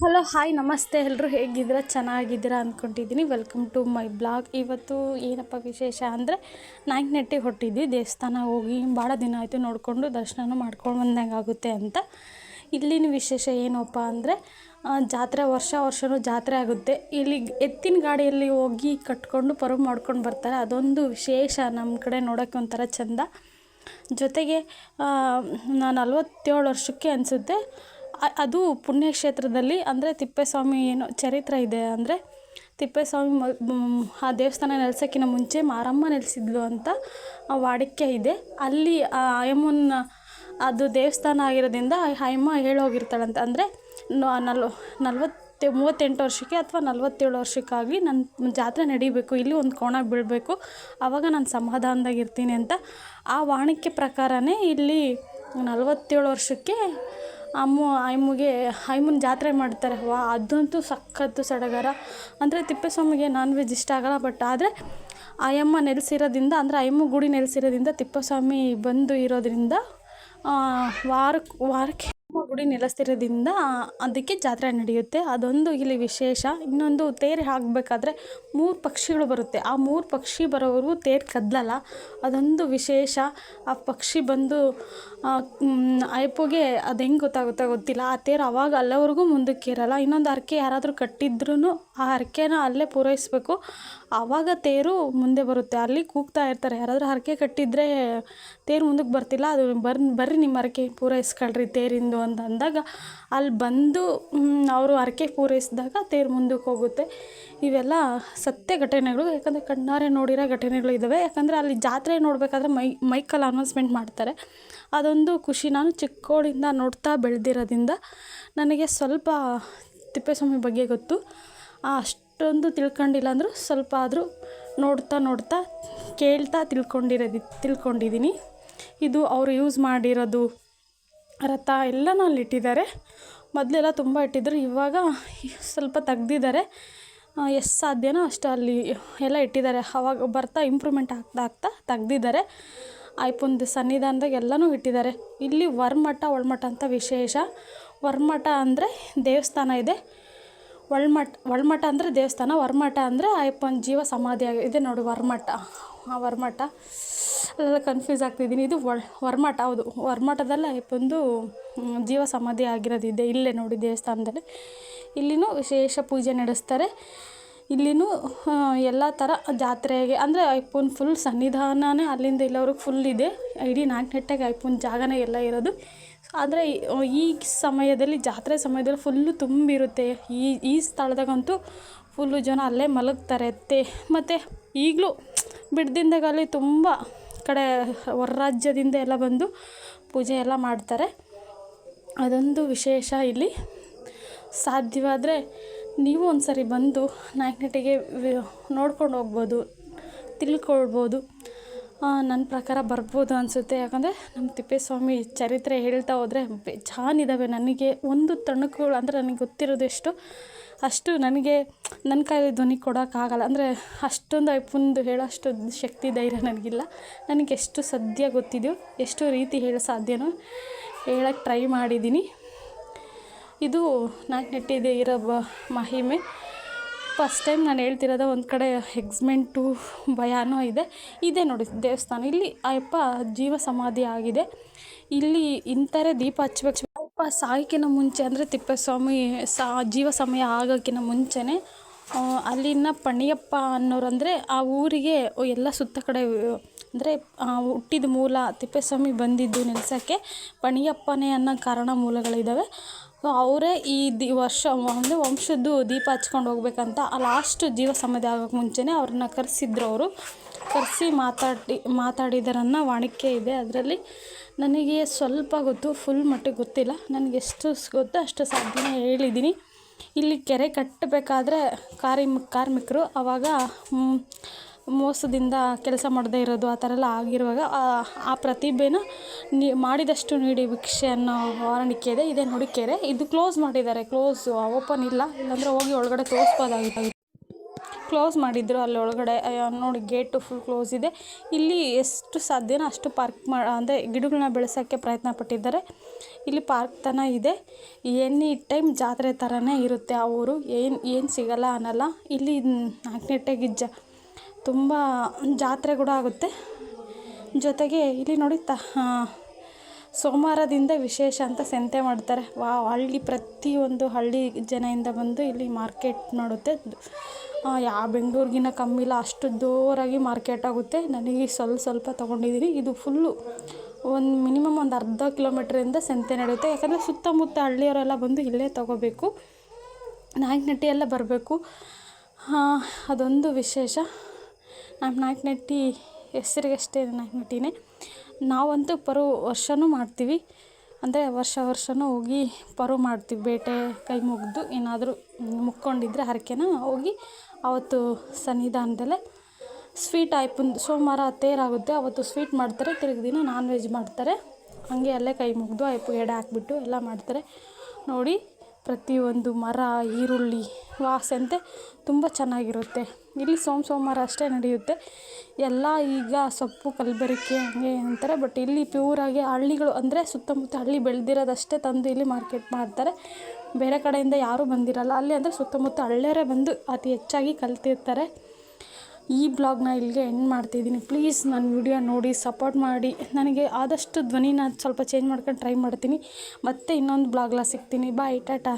Hello hi ನಮಸ್ತೆ ಎಲ್ಲರೂ ಹೇಗಿದ್ದೀರಾ? ಚೆನ್ನಾಗಿದ್ದೀರಾ ಅಂದ್ಕೊಂಡಿದ್ದೀನಿ. Welcome to my blog. ಇವತ್ತು ಏನಪ್ಪ ವಿಶೇಷ ಅಂದರೆ ನಾಯಕನಹಟ್ಟಿಗೆ ಹೊರಟಿದ್ವಿ. ದೇವಸ್ಥಾನ ಹೋಗಿ ಭಾಳ ದಿನ ಆಯಿತು, ನೋಡಿಕೊಂಡು ದರ್ಶನ ಮಾಡ್ಕೊಂಡು ಬಂದಂಗೆ ಆಗುತ್ತೆ ಅಂತ. ಇಲ್ಲಿನ ವಿಶೇಷ ಏನಪ್ಪ ಅಂದರೆ ಜಾತ್ರೆ ವರ್ಷವೂ ಜಾತ್ರೆ ಆಗುತ್ತೆ. ಇಲ್ಲಿ ಎತ್ತಿನ ಗಾಡಿಯಲ್ಲಿ ಹೋಗಿ ಕಟ್ಕೊಂಡು ಪರ್ವ್ ಮಾಡ್ಕೊಂಡು ಬರ್ತಾರೆ. ಅದೊಂದು ವಿಶೇಷ, ನಮ್ಮ ಕಡೆ ನೋಡೋಕ್ಕೆ ಒಂಥರ ಚೆಂದ. ಜೊತೆಗೆ 47 ವರ್ಷಕ್ಕೆ ಅನಿಸುತ್ತೆ ಅದು ಪುಣ್ಯಕ್ಷೇತ್ರದಲ್ಲಿ. ಅಂದರೆ ತಿಪ್ಪೇಸ್ವಾಮಿ ಏನೋ ಚರಿತ್ರೆ ಇದೆ. ಅಂದರೆ ತಿಪ್ಪೇಸ್ವಾಮಿ ಆ ದೇವಸ್ಥಾನ ನೆಲೆಸೋಕ್ಕಿಂತ ಮುಂಚೆ ಮಾರಮ್ಮ ನೆಲೆಸಿದ್ಲು ಅಂತ ವಾಡಿಕೆ ಇದೆ. ಅಲ್ಲಿ ಆ ಆಯಮ್ಮನ ಅದು ದೇವಸ್ಥಾನ ಆಗಿರೋದ್ರಿಂದ ಆಯಮ್ಮ ಹೇಳೋಗಿರ್ತಾಳಂತೆ. ಅಂದರೆ 38 ವರ್ಷಕ್ಕೆ ಅಥವಾ 47 ವರ್ಷಕ್ಕಾಗಿ ನನ್ನ ಜಾತ್ರೆ ನಡೀಬೇಕು, ಇಲ್ಲಿ ಒಂದು ಕೋಣ ಬೀಳಬೇಕು, ಆವಾಗ ನಾನು ಸಮಾಧಾನದಾಗಿರ್ತೀನಿ ಅಂತ. ಆ ವಾಣಿಕೆ ಪ್ರಕಾರನೇ ಇಲ್ಲಿ 47 ವರ್ಷಕ್ಕೆ ಆಯಮ್ಮನ ಜಾತ್ರೆ ಮಾಡ್ತಾರೆ. ಅದಂತೂ ಸಖತ್ತು ಸಡಗರ. ಅಂದರೆ ತಿಪ್ಪೇಸ್ವಾಮಿಗೆ ನಾನ್ ವೆಜ್ ಇಷ್ಟ ಆಗೋಲ್ಲ. ಬಟ್ ಆದರೆ ಆಯಮ್ಮ ನೆಲೆಸಿರೋದ್ರಿಂದ, ಅಂದರೆ ಆಯಮ್ಮ ಗುಡಿ ನೆಲೆಸಿರೋದ್ರಿಂದ, ತಿಪ್ಪೇಸ್ವಾಮಿ ಬಂದು ಇರೋದ್ರಿಂದ ವಾರಕ್ಕೆ ಗುಡಿ ನೆಲೆಸ್ತಿರೋದ್ರಿಂದ ಅದಕ್ಕೆ ಜಾತ್ರೆ ನಡೆಯುತ್ತೆ. ಅದೊಂದು ಇಲ್ಲಿ ವಿಶೇಷ. ಇನ್ನೊಂದು, ತೇರು ಹಾಕಬೇಕಾದ್ರೆ 3 ಪಕ್ಷಿಗಳು ಬರುತ್ತೆ. ಆ 3 ಪಕ್ಷಿ ಬರೋವರೆಗೂ ತೇರು ಕದಲಲ್ಲ. ಅದೊಂದು ವಿಶೇಷ. ಆ ಪಕ್ಷಿ ಬಂದು ಅಯ್ಯಪ್ಪಗೆ ಅದು ಹೆಂಗೆ ಗೊತ್ತಾಗುತ್ತೋ ಗೊತ್ತಿಲ್ಲ, ಆ ತೇರು ಅವಾಗ ಅಲ್ಲಿವರೆಗೂ ಮುಂದಕ್ಕೆ ಇರಲ್ಲ. ಇನ್ನೊಂದು ಹರಕೆ ಯಾರಾದರೂ ಕಟ್ಟಿದ್ರೂ ಆ ಹರಕೆನ ಅಲ್ಲೇ ಪೂರೈಸಬೇಕು, ಆವಾಗ ತೇರು ಮುಂದೆ ಬರುತ್ತೆ. ಅಲ್ಲಿ ಕೂಗ್ತಾ ಇರ್ತಾರೆ, ಯಾರಾದರೂ ಹರಕೆ ಕಟ್ಟಿದರೆ ತೇರು ಮುಂದಕ್ಕೆ ಬರ್ತಿಲ್ಲ, ಅದು ಬರ್ರಿ ನಿಮ್ಮ ಹರಕೆ ಪೂರೈಸ್ಕೊಳ್ರಿ ತೇರಿಂದು ಅಂತ ಅಂದಾಗ ಅಲ್ಲಿ ಬಂದು ಅವರು ಹರಕೆ ಪೂರೈಸಿದಾಗ ತೇರು ಮುಂದಕ್ಕೆ ಹೋಗುತ್ತೆ. ಇವೆಲ್ಲ ಸತ್ಯ ಘಟನೆಗಳು. ಯಾಕಂದರೆ ಕಣ್ಣಾರೆ ನೋಡಿರೋ ಘಟನೆಗಳು ಇದ್ದಾವೆ. ಯಾಕಂದರೆ ಅಲ್ಲಿ ಜಾತ್ರೆ ನೋಡಬೇಕಾದ್ರೆ ಮೈಕಲ್ಲಿ ಅನೌನ್ಸ್ಮೆಂಟ್ ಮಾಡ್ತಾರೆ. ಅದೊಂದು ಖುಷಿ. ನಾನು ಚಿಕ್ಕವಳಿಂದ ನೋಡ್ತಾ ಬೆಳೆದಿರೋದ್ರಿಂದ ನನಗೆ ಸ್ವಲ್ಪ ತಿಪ್ಪೇಸ್ವಾಮಿ ಬಗ್ಗೆ ಗೊತ್ತು. ಅಷ್ಟೊಂದು ತಿಳ್ಕೊಂಡಿಲ್ಲ ಅಂದರೂ ಸ್ವಲ್ಪ ಆದರೂ ನೋಡ್ತಾ ಕೇಳ್ತಾ ತಿಳ್ಕೊಂಡಿದ್ದೀನಿ. ಇದು ಅವರು ಯೂಸ್ ಮಾಡಿರೋದು ರಥ ಎಲ್ಲನೂ ಅಲ್ಲಿ ಇಟ್ಟಿದ್ದಾರೆ. ಮೊದಲೆಲ್ಲ ತುಂಬ ಇಟ್ಟಿದ್ದರು, ಇವಾಗ ಸ್ವಲ್ಪ ತೆಗ್ದಿದ್ದಾರೆ. ಎಷ್ಟು ಸಾಧ್ಯನೋ ಅಷ್ಟು ಅಲ್ಲಿ ಎಲ್ಲ ಇಟ್ಟಿದ್ದಾರೆ. ಆವಾಗ ಬರ್ತಾ ಇಂಪ್ರೂವ್ಮೆಂಟ್ ಆಗ್ತಾ ತೆಗ್ದಿದ್ದಾರೆ. ಅಯ್ಯಪ್ಪನ ಸನ್ನಿಧಾನದಾಗ ಎಲ್ಲನೂ ಇಟ್ಟಿದ್ದಾರೆ. ಇಲ್ಲಿ ಹೊರ್ಮಠ ಒಳಮಠ ಅಂತ ವಿಶೇಷ. ಹೊರ್ಮಠ ಅಂದರೆ ದೇವಸ್ಥಾನ ಇದೆ, ಒಳಮಠ ಅಂದರೆ ದೇವಸ್ಥಾನ, ಹೊರ್ಮಠ ಅಂದರೆ ಅಯ್ಯಪ್ಪನ ಜೀವ ಸಮಾಧಿ ಇದೆ ನೋಡಿ. ಹೊರ್ಮಠ ಅಲ್ಲೆಲ್ಲ ಕನ್ಫ್ಯೂಸ್ ಆಗ್ತಿದ್ದೀನಿ. ಇದು ಹೊರ್ಮಠ, ಹೌದು, ಹೊರ್ಮಠದಲ್ಲಿ ಅಯ್ಯಪ್ಪಂದು ಜೀವ ಸಮಾಧಿ ಆಗಿರೋದಿದೆ ಇಲ್ಲೇ ನೋಡಿ ದೇವಸ್ಥಾನದಲ್ಲಿ. ಇಲ್ಲಿನೂ ವಿಶೇಷ ಪೂಜೆ ನಡೆಸ್ತಾರೆ. ಇಲ್ಲಿನೂ ಎಲ್ಲ ಥರ ಜಾತ್ರೆಗೆ, ಅಂದರೆ ಅಯ್ಯಪ್ಪನ ಫುಲ್ ಸನ್ನಿಧಾನನೇ ಅಲ್ಲಿಂದ ಇಲ್ಲವ್ರಿಗೆ ಫುಲ್ ಇದೆ. ಇಡೀ ನಾಯಕನಹಟ್ಟಿಗೆ ಅಯ್ಯಪ್ಪನ ಜಾಗನೇ ಎಲ್ಲ ಇರೋದು. ಆದರೆ ಈ ಸಮಯದಲ್ಲಿ, ಜಾತ್ರೆ ಸಮಯದಲ್ಲಿ ಫುಲ್ಲು ತುಂಬಿರುತ್ತೆ. ಈ ಸ್ಥಳದಾಗಂತೂ ಫುಲ್ಲು ಜನ ಅಲ್ಲೇ ಮಲಗ್ತಾರೆ. ಮತ್ತು ಈಗಲೂ ಬಿಡ್ದಿಂದಾಗ ಅಲ್ಲಿ ತುಂಬ ಕಡೆ ಹೊರ ರಾಜ್ಯದಿಂದ ಎಲ್ಲ ಬಂದು ಪೂಜೆ ಎಲ್ಲ ಮಾಡ್ತಾರೆ. ಅದೊಂದು ವಿಶೇಷ ಇಲ್ಲಿ. ಸಾಧ್ಯವಾದರೆ ನೀವು ಒಂದು ಸರಿ ಬಂದು ನಾಯಕನಹಟ್ಟಿಗೆ ನೋಡ್ಕೊಂಡು ಹೋಗ್ಬೋದು, ತಿಳ್ಕೊಳ್ಬೋದು. ನನ್ನ ಪ್ರಕಾರ ಬರ್ಬೋದು ಅನಿಸುತ್ತೆ. ಯಾಕಂದರೆ ನಮ್ಮ ತಿಪ್ಪೇಸ್ವಾಮಿ ಚರಿತ್ರೆ ಹೇಳ್ತಾ ಹೋದರೆ ಬೇಜಾನಿದ್ದಾವೆ. ನನಗೆ ಒಂದು ತಣುಕುಗಳು, ಅಂದರೆ ನನಗೆ ಗೊತ್ತಿರೋದು ಅಷ್ಟು ನನಗೆ ನನ್ನ ಕೈಲಿ ಧ್ವನಿ ಕೊಡೋಕ್ಕಾಗಲ್ಲ. ಅಂದರೆ ಅಷ್ಟೊಂದು ಅಯ್ಯಪ್ಪಂದು ಹೇಳೋಷ್ಟು ಶಕ್ತಿ ಧೈರ್ಯ ನನಗಿಲ್ಲ. ನನಗೆ ಎಷ್ಟು ಸದ್ಯ ಗೊತ್ತಿದೆಯೋ, ಎಷ್ಟು ರೀತಿ ಹೇಳೋ ಸಾಧ್ಯನೋ ಹೇಳೋಕ್ಕೆ ಟ್ರೈ ಮಾಡಿದ್ದೀನಿ. ಇದು ನಾಯಕನಹಟ್ಟಿದೆ ಇರೋ ಮಹಿಮೆ. ಫಸ್ಟ್ ಟೈಮ್ ನಾನು ಹೇಳ್ತಿರೋದು. ಒಂದು ಕಡೆ ಎಕ್ಸ್ಮೆಂಟು ಭಯನೂ ಇದೆ ನೋಡಿ ದೇವಸ್ಥಾನ. ಇಲ್ಲಿ ಅಯ್ಯಪ್ಪ ಜೀವ ಸಮಾಧಿ ಆಗಿದೆ. ಇಲ್ಲಿ ಇಂಥರೇ ದೀಪ ಹಚ್ಬೇಕು. ಅಯ್ಯಪ್ಪ ಸಾಯೋಕ್ಕಿಂತ ಮುಂಚೆ, ಅಂದರೆ ತಿಪ್ಪೇಸ್ವಾಮಿ ಜೀವ ಸಮಯ ಆಗೋಕ್ಕಿಂತ ಮುಂಚೆನೇ ಅಲ್ಲಿನ ಪಣಿಯಪ್ಪ ಅನ್ನೋರು, ಅಂದರೆ ಆ ಊರಿಗೆ ಎಲ್ಲ ಸುತ್ತ ಕಡೆ, ಅಂದರೆ ಹುಟ್ಟಿದ ಮೂಲ ತಿಪ್ಪೇಸ್ವಾಮಿ ಬಂದಿದ್ದು ನೆಲೆಸೋಕ್ಕೆ ಪಣಿಯಪ್ಪನೇ ಅನ್ನೋ ಕಾರಣ ಮೂಲಗಳಿದ್ದಾವೆ. ಅವರೇ ಈ ಅಂದರೆ ವಂಶದ್ದು ದೀಪ ಹಚ್ಕೊಂಡು ಹೋಗ್ಬೇಕಂತ ಲಾಸ್ಟ್ ಜೀವ ಸಮಾಧಿ ಆಗೋಕ್ಕೆ ಮುಂಚೆನೇ ಅವ್ರನ್ನ ಕರೆಸಿ ಮಾತಾಡಿದರನ್ನ ವಾಣಿಕೆ ಇದೆ. ಅದರಲ್ಲಿ ನನಗೆ ಸ್ವಲ್ಪ ಗೊತ್ತು, ಫುಲ್ ಮಟ್ಟಿಗೆ ಗೊತ್ತಿಲ್ಲ. ನನಗೆ ಎಷ್ಟು ಗೊತ್ತೋ ಅಷ್ಟು ಸಾಧ್ಯನೇ ಹೇಳಿದ್ದೀನಿ. ಇಲ್ಲಿ ಕೆರೆ ಕಟ್ಟಬೇಕಾದ್ರೆ ಕಾರ್ಮಿಕರು ಆವಾಗ ಮೋಸದಿಂದ ಕೆಲಸ ಮಾಡದೇ ಇರೋದು, ಆ ಥರ ಎಲ್ಲ ಆಗಿರುವಾಗ ಆ ಪ್ರತಿಭೆನ ಮಾಡಿದಷ್ಟು ನೀಡಿ ಭಿಕ್ಷೆ ಅನ್ನೋ ವಾರಣಿಕೆ ಇದೆ. ಇದೇ ನೋಡಿ ಕೆರೆ. ಇದು ಕ್ಲೋಸ್ ಮಾಡಿದ್ದಾರೆ, ಓಪನ್ ಇಲ್ಲ. ಇಲ್ಲಾಂದರೆ ಹೋಗಿ ಒಳಗಡೆ ತೋರಿಸ್ಬೋದಾಗಿತ್ತು. ಕ್ಲೋಸ್ ಮಾಡಿದ್ರು ಅಲ್ಲಿ ಒಳಗಡೆ. ನೋಡಿ ಗೇಟು ಫುಲ್ ಕ್ಲೋಸ್ ಇದೆ. ಇಲ್ಲಿ ಎಷ್ಟು ಸಾಧ್ಯನೋ ಅಷ್ಟು ಪಾರ್ಕ್ ಅಂದರೆ ಗಿಡಗಳನ್ನ ಬೆಳೆಸೋಕ್ಕೆ ಪ್ರಯತ್ನ ಪಟ್ಟಿದ್ದಾರೆ. ಇಲ್ಲಿ ಪಾರ್ಕ್ ತನ ಇದೆ. ಎನಿ ಟೈಮ್ ಜಾತ್ರೆ ಥರನೇ ಇರುತ್ತೆ ಆ ಊರು. ಏನು ಸಿಗಲ್ಲ ಅನ್ನಲ್ಲ. ಇಲ್ಲಿ ನಾಲ್ಕನೆಟ್ಟೆ ಗಿಜ್ಜ ತುಂಬ ಜಾತ್ರೆ ಕೂಡ ಆಗುತ್ತೆ. ಜೊತೆಗೆ ಇಲ್ಲಿ ನೋಡಿ ಸೋಮವಾರದಿಂದ ವಿಶೇಷ ಅಂತ ಸಂತೆ ಮಾಡ್ತಾರೆ. ಪ್ರತಿಯೊಂದು ಹಳ್ಳಿ ಜನದಿಂದ ಬಂದು ಇಲ್ಲಿ ಮಾರ್ಕೆಟ್ ಮಾಡುತ್ತೆ. ಯಾವ ಬೆಂಗಳೂರಿಗಿನ್ನ ಕಮ್ಮಿ ಇಲ್ಲ, ಅಷ್ಟು ಜೋರಾಗಿ ಮಾರ್ಕೆಟ್ ಆಗುತ್ತೆ. ನನಗೆ ಸ್ವಲ್ಪ ತೊಗೊಂಡಿದ್ದೀನಿ. ಇದು ಫುಲ್ಲು ಮಿನಿಮಮ್ ಒಂದು ಅರ್ಧ ಕಿಲೋಮೀಟ್ರಿಂದ ಸಂತೆ ನಡೆಯುತ್ತೆ. ಯಾಕಂದರೆ ಸುತ್ತಮುತ್ತ ಹಳ್ಳಿಯವರೆಲ್ಲ ಬಂದು ಇಲ್ಲೇ ತೊಗೋಬೇಕು, ನಾಯಕನಹಟ್ಟಿ ಎಲ್ಲ ಬರಬೇಕು. ಅದೊಂದು ವಿಶೇಷ. ನಾಯಕನಹಟ್ಟಿ ಹೆಸರಿಗಷ್ಟೇ ನಾಯಕನಹಟ್ಟಿನೇ. ನಾವಂತೂ ವರ್ಷವೂ ಮಾಡ್ತೀವಿ. ಅಂದರೆ ವರ್ಷವೂ ಹೋಗಿ ಮಾಡ್ತೀವಿ. ಬೇಟೆ ಕೈ ಮುಗಿದು ಏನಾದರೂ ಮುಕ್ಕೊಂಡಿದ್ರೆ ಹರಕೆನ ಹೋಗಿ ಅವತ್ತು ಸನ್ನಿಧಾನದಲ್ಲೇ ಸ್ವೀಟ್ ಅಯ್ಯಪ್ಪಂದು ಸೋಮವಾರ ತೇರಾಗುತ್ತೆ, ಅವತ್ತು ಸ್ವೀಟ್ ಮಾಡ್ತಾರೆ. ತಿರುಗಿ ದಿನ ನಾನ್ ವೆಜ್ ಮಾಡ್ತಾರೆ. ಹಾಗೆ ಅಲ್ಲೇ ಕೈ ಮುಗಿದು ಅಯ್ಯಪ್ಪಗೆ ಎಡೆ ಹಾಕ್ಬಿಟ್ಟು ಎಲ್ಲ ಮಾಡ್ತಾರೆ. ನೋಡಿ ಪ್ರತಿಯೊಂದು ಮರ, ಈರುಳ್ಳಿ, ಸಂತೆ ತುಂಬ ಚೆನ್ನಾಗಿರುತ್ತೆ. ಇಲ್ಲಿ ಸೋಮವಾರ ಅಷ್ಟೇ ನಡೆಯುತ್ತೆ. ಎಲ್ಲ ಈಗ ಸೊಪ್ಪು ಕಲಬೆರಕೆ ಹಂಗೆ ಅಂತಾರೆ. ಬಟ್ ಇಲ್ಲಿ ಪ್ಯೂರಾಗಿ ಹಳ್ಳಿಗಳು ಅಂದರೆ ಸುತ್ತಮುತ್ತ ಹಳ್ಳಿ ಬೆಳೆದಿರೋದಷ್ಟೇ ತಂದು ಇಲ್ಲಿ ಮಾರ್ಕೆಟ್ ಮಾಡ್ತಾರೆ. ಬೇರೆ ಕಡೆಯಿಂದ ಯಾರೂ ಬಂದಿರಲ್ಲ. ಅಲ್ಲಿ ಅಂದರೆ ಸುತ್ತಮುತ್ತ ಹಳ್ಳಿಯವರೇ ಬಂದು ಅತಿ ಹೆಚ್ಚಾಗಿ ಕಲ್ತಿರ್ತಾರೆ. ಈ ಬ್ಲಾಗ್ನ ಇಲ್ಲಿಗೆ ಎಂಡ್ ಮಾಡ್ತಿದ್ದೀನಿ. ಪ್ಲೀಸ್ ನನ್ನ ವಿಡಿಯೋ ನೋಡಿ ಸಪೋರ್ಟ್ ಮಾಡಿ. ನನಗೆ ಆದಷ್ಟು ಧ್ವನಿನ ಸ್ವಲ್ಪ ಚೇಂಜ್ ಮಾಡ್ಕೊಂಡು ಟ್ರೈ ಮಾಡ್ತೀನಿ. ಮತ್ತೆ ಇನ್ನೊಂದು ಬ್ಲಾಗ್ಲ ಸಿಗ್ತೀನಿ. ಬಾಯ್, ಟಾಟಾ.